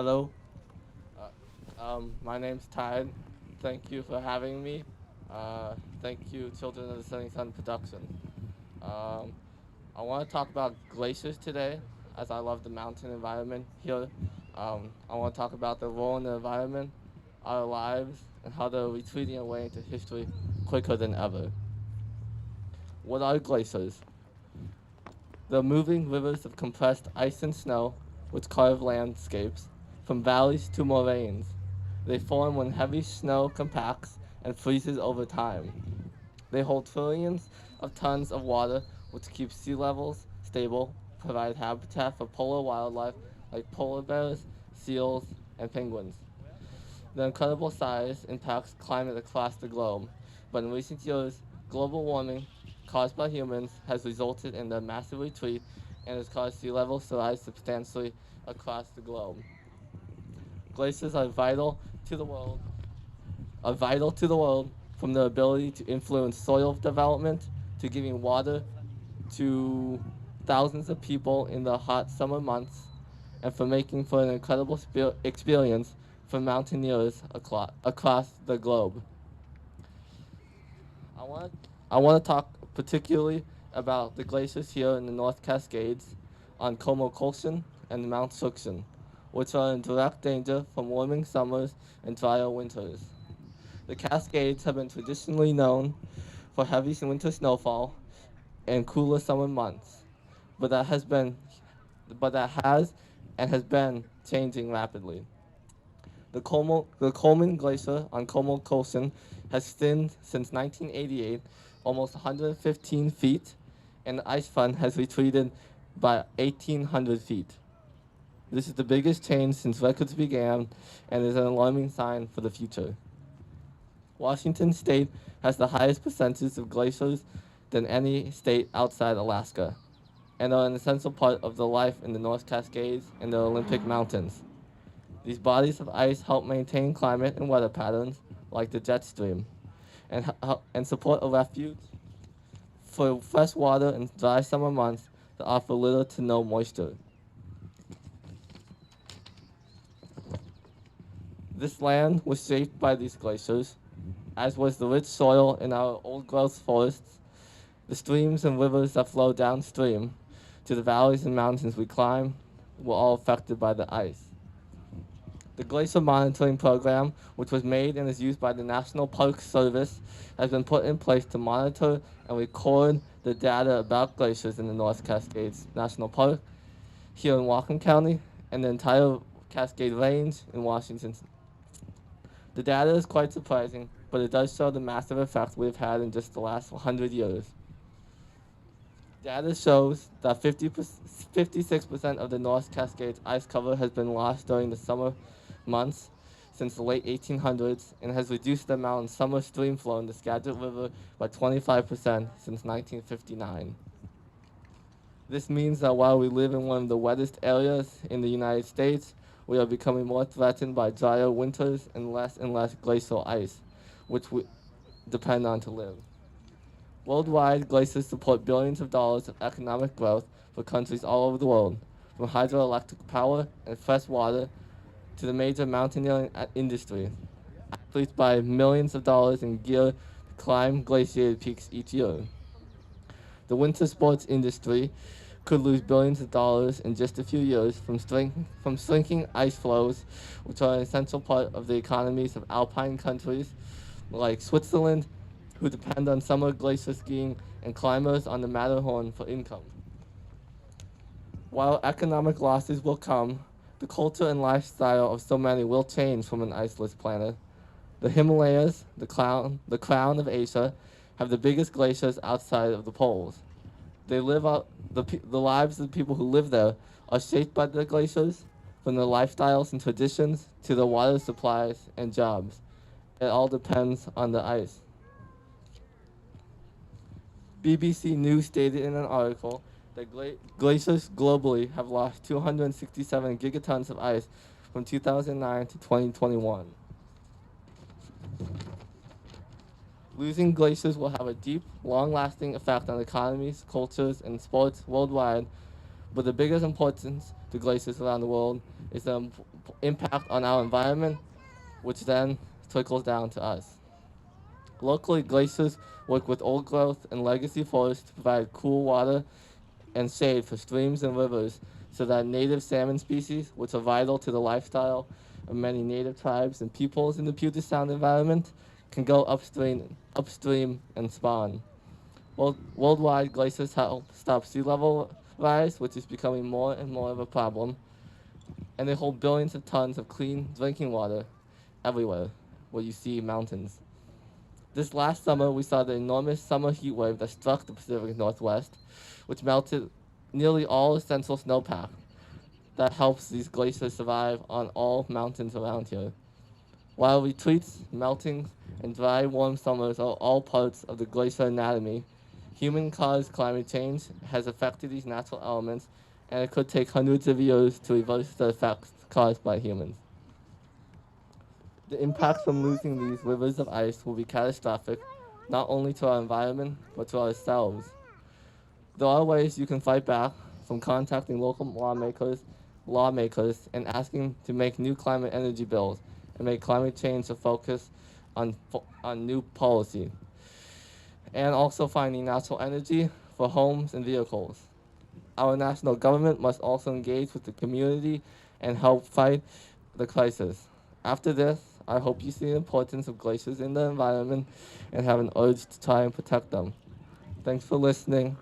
Hello, my name's Tide. Thank you for having me. Thank you, Children of the Setting Sun Production. Um, I want to talk about glaciers today, as I love the mountain environment here. I want to talk about their role in the environment, our lives, and how they're retreating away into history quicker than ever. What are glaciers? They're moving rivers of compressed ice and snow, which carve landscapes from valleys to moraines. They form when heavy snow compacts and freezes over time. They hold trillions of tons of water, which keeps sea levels stable, provide habitat for polar wildlife like polar bears, seals, and penguins. Their incredible size impacts climate across the globe, but in recent years, global warming caused by humans has resulted in their massive retreat and has caused sea levels to rise substantially across the globe. Glaciers to the world, are vital to the world from their ability to influence soil development to giving water to thousands of people in the hot summer months and for making for an incredible experience for mountaineers across the globe. I want I want to talk particularly about the glaciers here in the North Cascades on Como Colson and Mount Suction, which are in direct danger from warming summers and drier winters. The Cascades have been traditionally known for heavy winter snowfall and cooler summer months, but that has and has been changing rapidly. The Coleman Glacier on Como Colson has thinned since 1988, almost 115 feet, and the ice front has retreated by 1,800 feet. This is the biggest change since records began and is an alarming sign for the future. Washington State has the highest percentage of glaciers than any state outside Alaska, and are an essential part of the life in the North Cascades and the Olympic Mountains. These bodies of ice help maintain climate and weather patterns, like the jet stream, and support a refuge for fresh water in dry summer months that offer little to no moisture. This land was shaped by these glaciers, as was the rich soil in our old growth forests, the streams and rivers that flow downstream to the valleys and mountains we climb were all affected by the ice. The glacier monitoring program, which was made and is used by the National Park Service, has been put in place to monitor and record the data about glaciers in the North Cascades National Park here in Whatcom County and the entire Cascade Range in Washington. The data is quite surprising, but it does show the massive effect we've had in just the last 100 years. Data shows that 56% of the North Cascades ice cover has been lost during the summer months since the late 1800s and has reduced the amount of summer stream flow in the Skagit River by 25% since 1959. This means that while we live in one of the wettest areas in the United States, we are becoming more threatened by drier winters and less glacial ice, which we depend on to live. Worldwide, glaciers support billions of dollars of economic growth for countries all over the world, from hydroelectric power and fresh water to the major mountaineering industry. Athletes buy millions of dollars in gear to climb glaciated peaks each year. The winter sports industry could lose billions of dollars in just a few years from shrinking ice flows, which are an essential part of the economies of alpine countries like Switzerland, who depend on summer glacier skiing and climbers on the Matterhorn for income. While economic losses will come, the culture and lifestyle of so many will change from an iceless planet. The Himalayas, the crown of Asia, have the biggest glaciers outside of the poles. They live out the lives of the people who live there are shaped by the glaciers, from their lifestyles and traditions to their water supplies and jobs. It all depends on the ice. BBC News stated in an article that glaciers globally have lost 267 gigatons of ice from 2009 to 2021. Losing glaciers will have a deep, long-lasting effect on economies, cultures, and sports worldwide, but the biggest importance to glaciers around the world is the impact on our environment, which then trickles down to us. Locally, glaciers work with old growth and legacy forests to provide cool water and shade for streams and rivers so that native salmon species, which are vital to the lifestyle of many native tribes and peoples in the Puget Sound environment, can go upstream and spawn. Worldwide, glaciers help stop sea level rise, which is becoming more and more of a problem, and they hold billions of tons of clean drinking water everywhere where you see mountains. This last summer, we saw the enormous summer heat wave that struck the Pacific Northwest, which melted nearly all essential snowpack that helps these glaciers survive on all mountains around here. While retreats, meltings, and dry, warm summers are all parts of the glacier anatomy, human caused climate change has affected these natural elements, and it could take hundreds of years to reverse the effects caused by humans. The impacts from losing these rivers of ice will be catastrophic, not only to our environment, but to ourselves. There are ways you can fight back, from contacting local lawmakers, and asking to make new climate energy bills and make climate change a focus on new policy, and also finding natural energy for homes and vehicles. Our national government must also engage with the community and help fight the crisis. After this, I hope you see the importance of glaciers in the environment and have an urge to try and protect them. Thanks for listening.